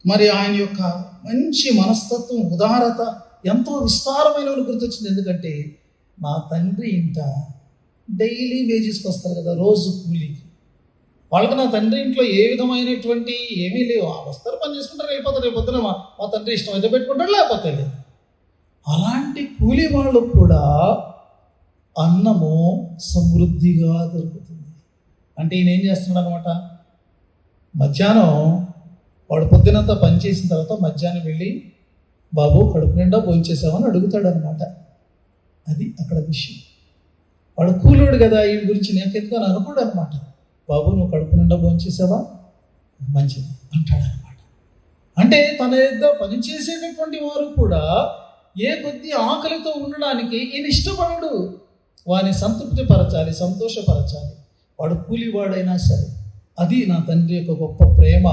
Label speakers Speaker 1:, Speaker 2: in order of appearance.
Speaker 1: మరి ఆయన యొక్క మంచి మనస్తత్వం, ఉదారత ఎంతో విస్తారమైనవి గుర్తొచ్చింది. ఎందుకంటే నా తండ్రి ఇంట డైలీ వేజెస్కి వస్తారు కదా, రోజు కూలీకి. వాళ్ళకి నా తండ్రి ఇంట్లో ఏ విధమైనటువంటి ఏమీ లేవు. వస్తారు, పని చేసుకుంటారు, వెళ్ళిపోతారు. రేపొద్దున మా తండ్రి ఇష్టం అయితే పెట్టుకుంటారు, లేకపోతే లేదు. అలాంటి కూలీ వాళ్ళకు కూడా అన్నము సమృద్ధిగా దొరుకుతుంది. అంటే ఈయన ఏం చేస్తున్నాడు అనమాట, మధ్యాహ్నం వాడు పొద్దునంతా పని చేసిన తర్వాత మధ్యాహ్నం వెళ్ళి, బాబు కడుపు నిండా భోంచేసామని అడుగుతాడు అనమాట. అది అక్కడ విషయం. వాడు కూలోడు కదా, ఈ గురించి నాకెందుకు అని అనుకోడు అనమాట. బాబు నువ్వు కడుపు నిండా భోంచేసావా, మంచిది అంటాడు అనమాట. అంటే తన యొద్ద పని చేసేటటువంటి వారు కూడా ఏ కొద్ది ఆకలితో ఉండడానికి ఈయన ఇష్టపడడు. వాని సంతృప్తి పరచాలి, సంతోషపరచాలి, వాడు కూలివాడైనా సరే. అది నా తండ్రి యొక్క గొప్ప ప్రేమ.